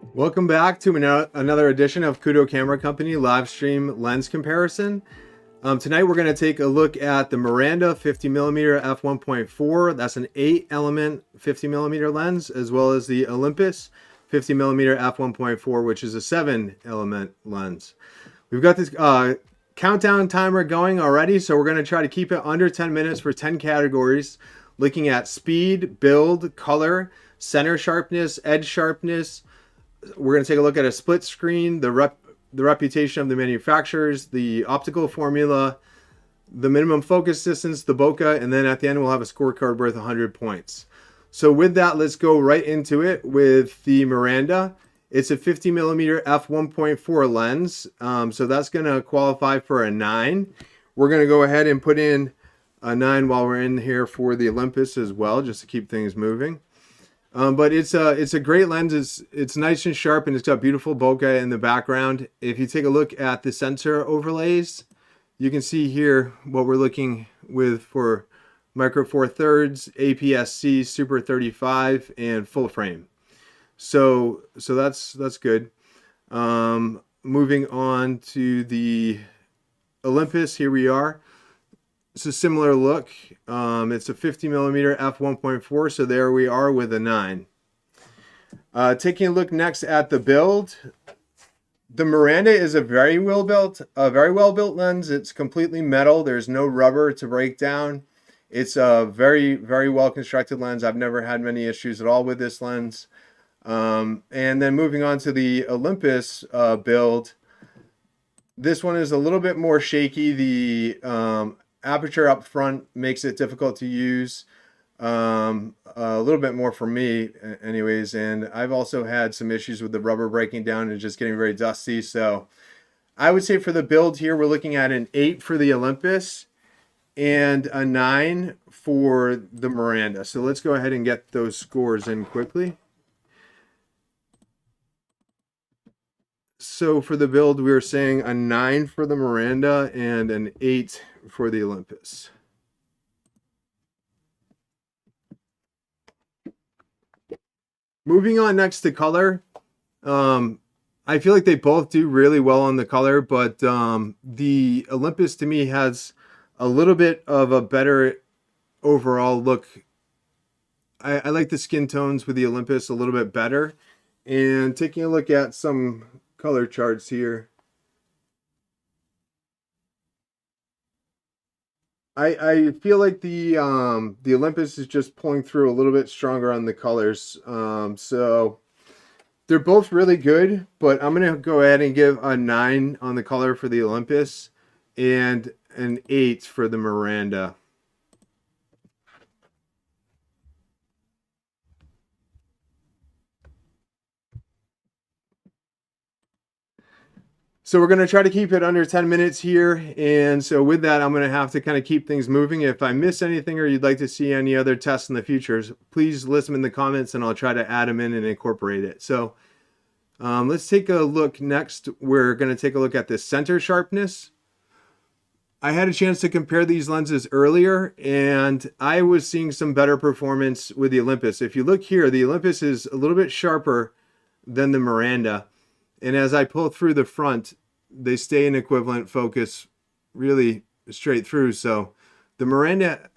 Welcome back to another edition of Kudo Camera Company live stream lens comparison. Tonight we're going to take a look at the Miranda 50mm f1.4. That's an 8-element 50mm lens, as well as the Olympus 50mm f1.4, which is a 7-element lens. We've got this countdown timer going already, so we're going to try to keep it under 10 minutes for 10 categories, looking at speed, build, color, center sharpness, edge sharpness. We're going to take a look at a split screen, the reputation of the manufacturers, the optical formula, the minimum focus distance, the bokeh, and then at the end we'll have a scorecard worth 100 points. So with that, let's go right into it with the Miranda. It's a 50mm f1.4 lens, so that's going to qualify for a 9. We're going to go ahead and put in a 9 while we're in here for the Olympus as well, just to keep things moving. But it's a great lens. It's nice and sharp, and it's got beautiful bokeh in the background. If you take a look at the sensor overlays, you can see here what we're looking with for micro four thirds, APS-C, Super 35, and full frame. So that's good. Moving on to the Olympus, here we are. It's a similar look. It's a 50mm f1.4, so there we are with a 9. Taking a look next at the build, the Miranda is a very well built lens. It's completely metal. There's no rubber to break down. It's a very well constructed lens. I've never had many issues at all with this lens. And then moving on to the Olympus build, this one is a little bit more shaky. The aperture up front makes it difficult to use, a little bit more for me anyways, and I've also had some issues with the rubber breaking down and just getting very dusty. So I would say for the build here, we're looking at an 8 for the Olympus and a 9 for the Miranda. So let's go ahead and get those scores in quickly. So for the build, we were saying a 9 for the Miranda and an 8 for the Olympus. Moving on next to color. I feel like they both do really well on the color, but the Olympus to me has a little bit of a better overall look. I like the skin tones with the Olympus a little bit better. And taking a look at some color charts here, I feel like the Olympus is just pulling through a little bit stronger on the colors. So they're both really good, but I'm gonna go ahead and give a 9 on the color for the Olympus and an 8 for the Miranda. So we're going to try to keep it under 10 minutes here. And so with that, I'm going to have to kind of keep things moving. If I miss anything or you'd like to see any other tests in the future, please list them in the comments and I'll try to add them in and incorporate it. So let's take a look next. We're going to take a look at the center sharpness. I had a chance to compare these lenses earlier, and I was seeing some better performance with the Olympus. If you look here, the Olympus is a little bit sharper than the Miranda. And as I pull through the front, they stay in equivalent focus really straight through. So the Miranda,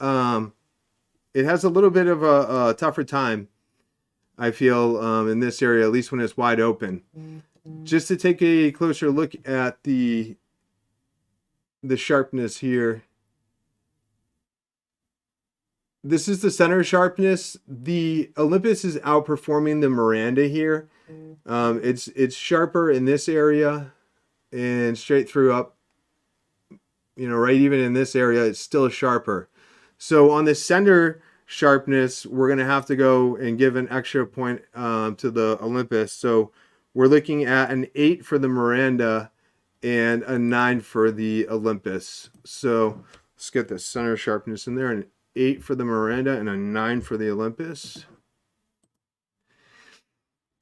it has a little bit of a tougher time, I feel, in this area, at least when it's wide open. Just to take a closer look at the sharpness here. This is the center sharpness. The Olympus is outperforming the Miranda here. It's sharper in this area and straight through up, right even in this area, it's still sharper. So on the center sharpness, we're going to have to go and give an extra point to the Olympus. So we're looking at an 8 for the Miranda and a 9 for the Olympus. So let's get the center sharpness in there. An 8 for the Miranda and a 9 for the Olympus.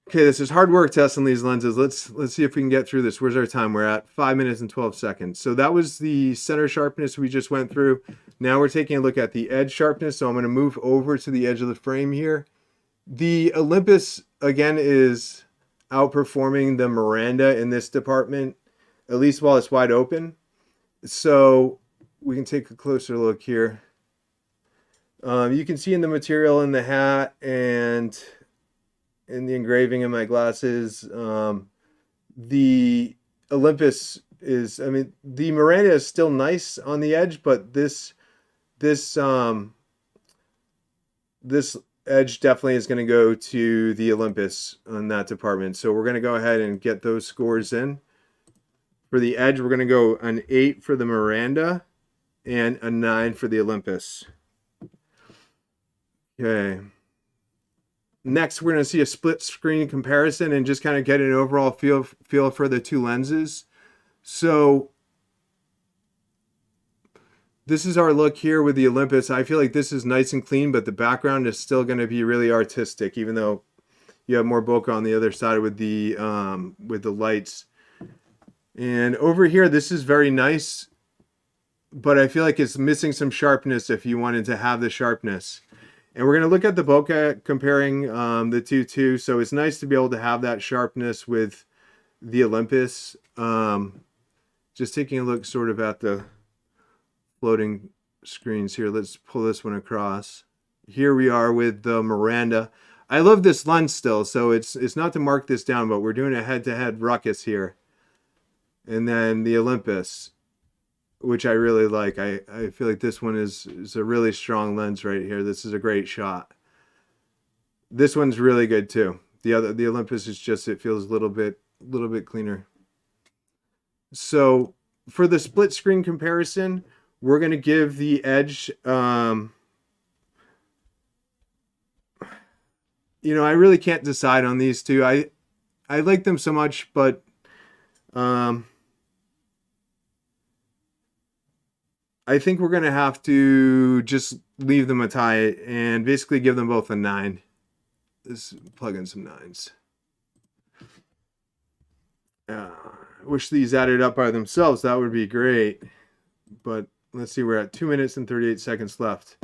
Okay, this is hard work testing these lenses. Let's see if we can get through this. Where's our time? We're at 5 minutes and 12 seconds. So that was the center sharpness we just went through. Now we're taking a look at the edge sharpness. So I'm going to move over to the edge of the frame here. The Olympus, again, is outperforming the Miranda in this department, at least while it's wide open. So we can take a closer look here. You can see in the material in the hat and in the engraving in my glasses, the Olympus is, I mean, the Miranda is still nice on the edge, but this edge definitely is going to go to the Olympus on that department. So we're going to go ahead and get those scores in. For the edge, we're going to go an 8 for the Miranda and a 9 for the Olympus. Okay. Next, we're going to see a split screen comparison and just kind of get an overall feel for the two lenses. So this is our look here with the Olympus. I feel like this is nice and clean, but the background is still going to be really artistic, even though you have more bokeh on the other side with the lights. And over here, this is very nice, but I feel like it's missing some sharpness if you wanted to have the sharpness. And we're going to look at the bokeh comparing the two too. So it's nice to be able to have that sharpness with the Olympus. Just taking a look sort of at the floating screens here. Let's pull this one across. Here we are with the Miranda. I love this lens still, so it's not to mark this down, but we're doing a head-to-head RUCKUS here. And then the Olympus, which I really like. I feel like this one is a really strong lens right here. This is a great shot. This one's really good too. The Olympus is just, it feels a little bit cleaner. So for the split screen comparison, we're going to give the edge, you know, I really can't decide on these two. I like them so much, but I think we're going to have to just leave them a tie and basically give them both a 9. Let's plug in some 9s. I wish these added up by themselves. That would be great. But let's see, we're at 2 minutes and 38 seconds left.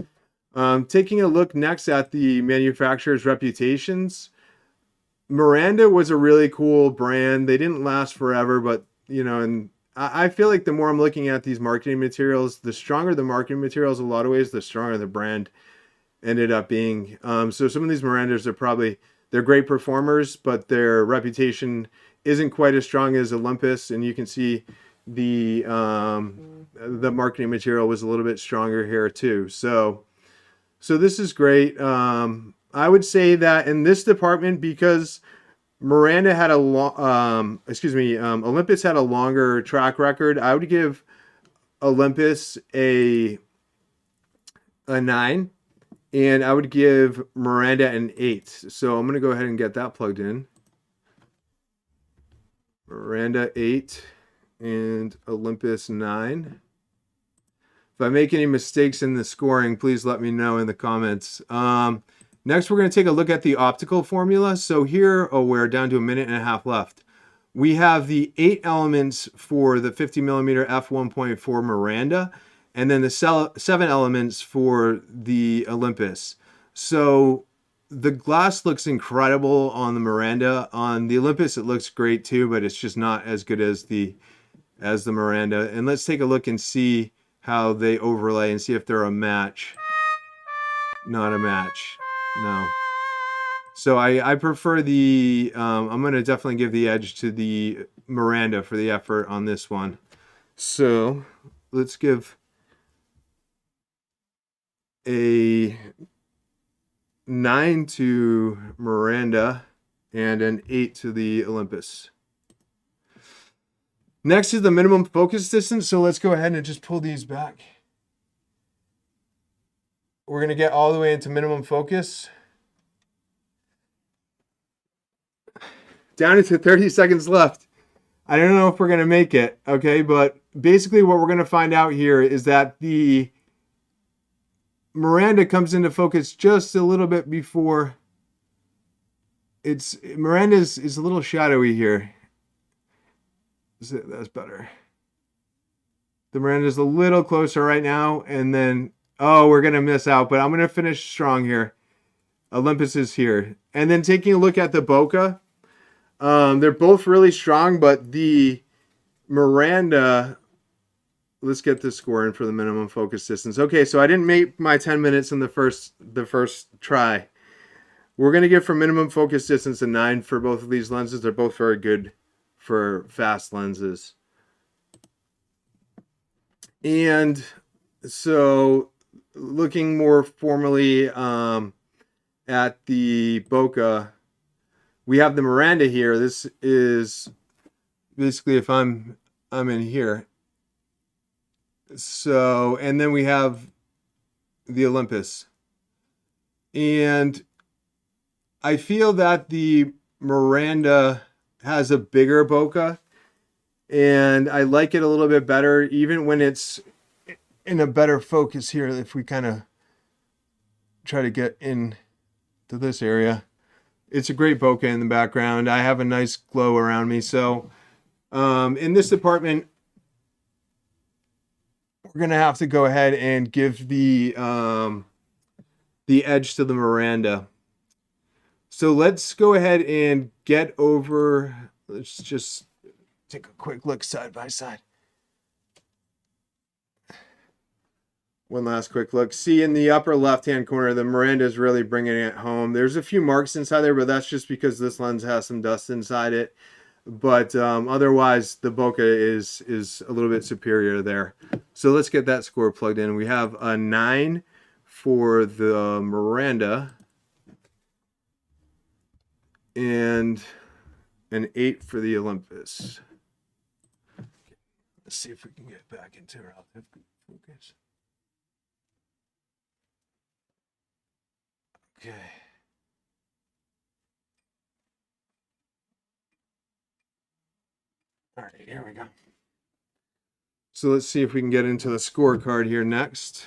Taking a look next at the manufacturer's reputations. Miranda was a really cool brand. They didn't last forever, but, you know, and I feel like the more I'm looking at these marketing materials, the stronger the marketing materials, a lot of ways, the stronger the brand ended up being. So some of these Mirandas are they're great performers, but their reputation isn't quite as strong as Olympus. And you can see the marketing material was a little bit stronger here too. So this is great. I would say that in this department, because Miranda had Olympus had a longer track record, I would give Olympus a 9, and I would give Miranda an 8. So I'm going to go ahead and get that plugged in. Miranda 8 and Olympus 9. If I make any mistakes in the scoring, please let me know in the comments. Next, we're going to take a look at the optical formula. So here, we're down to 1.5 minutes left. We have the 8 elements for the 50mm f1.4 Miranda, and then the 7 elements for the Olympus. So the glass looks incredible on the Miranda. On the Olympus, it looks great too, but it's just not as good as the Miranda. And let's take a look and see how they overlay and see if they're a match. Not a match. No. So I prefer the, I'm going to definitely give the edge to the Miranda for the effort on this one. So let's give a 9 to Miranda and an 8 to the Olympus. Next is the minimum focus distance. So let's go ahead and just pull these back. We're going to get all the way into minimum focus. Down to 30 seconds left. I don't know if we're going to make it, okay? But basically what we're going to find out here is that the Miranda comes into focus just a little bit before. Miranda is a little shadowy here. That's better. The Miranda is a little closer right now, and then, oh, we're going to miss out, but I'm going to finish strong here. Olympus is here. And then taking a look at the bokeh, They're both really strong, but the Miranda, let's get the score in for the minimum focus distance. Okay, so I didn't make my 10 minutes in the first try. We're going to give for minimum focus distance a 9 for both of these lenses. They're both very good for fast lenses. And so looking more formally at the Bokeh, we have the Miranda here. This is basically if I'm in here. So, and then we have the Olympus. And I feel that the Miranda has a bigger bokeh, and I like it a little bit better, even when it's in a better focus here. If we kind of try to get in to this area, it's a great bokeh in the background. I have a nice glow around me. So in this department, we're going to have to go ahead and give the edge to the Miranda. So let's go ahead and get over, let's just take a quick look side by side. One last quick look. See in the upper left-hand corner, the Miranda is really bringing it home. There's a few marks inside there, but that's just because this lens has some dust inside it. But otherwise, the bokeh is a little bit superior there. So let's get that score plugged in. We have a 9 for the Miranda and an 8 for the Olympus. Let's see if we can get back into relative focus. Okay. All right, here we go. So let's see if we can get into the scorecard here next.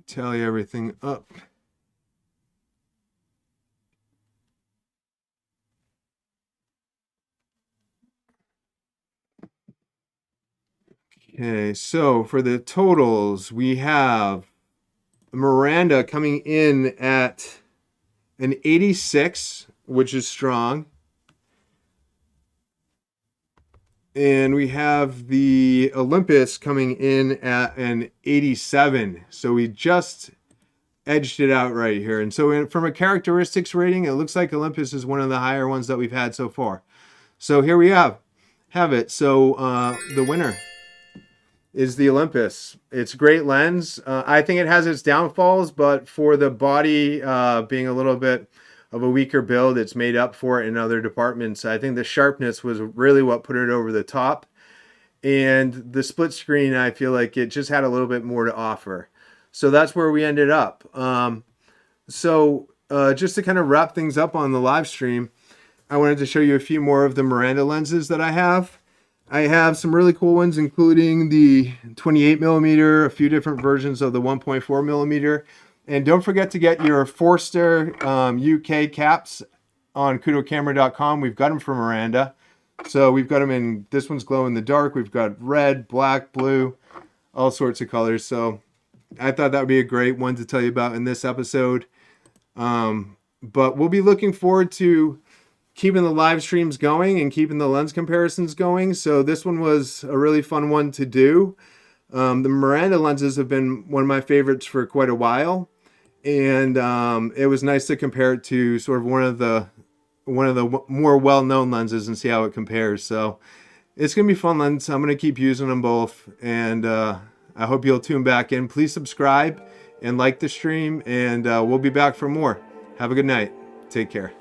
Tally everything up. Okay, so for the totals, we have Miranda coming in at an 86, which is strong. And we have the Olympus coming in at an 87. So we just edged it out right here. And so from a characteristics rating, it looks like Olympus is one of the higher ones that we've had so far. So here we have it. So the winner is the Olympus. It's a great lens. I think it has its downfalls, but for the body being a little bit of a weaker build, it's made up for it in other departments. I think the sharpness was really what put it over the top. And the split screen, I feel like it just had a little bit more to offer. So that's where we ended up. Just to kind of wrap things up on the live stream, I wanted to show you a few more of the Miranda lenses that I have. I have some really cool ones, including the 28mm, a few different versions of the 1.4mm. And don't forget to get your Forster UK caps on kudocamera.com. We've got them for Miranda. So we've got them in, this one's glow in the dark. We've got red, black, blue, all sorts of colors. So I thought that would be a great one to tell you about in this episode. But we'll be looking forward to keeping the live streams going and keeping the lens comparisons going. So this one was a really fun one to do. The Miranda lenses have been one of my favorites for quite a while. And it was nice to compare it to sort of one of the more well-known lenses and see how it compares. So it's gonna be fun lens. I'm gonna keep using them both, and I hope you'll tune back in. Please subscribe and like the stream, and we'll be back for more. Have a good night. Take care.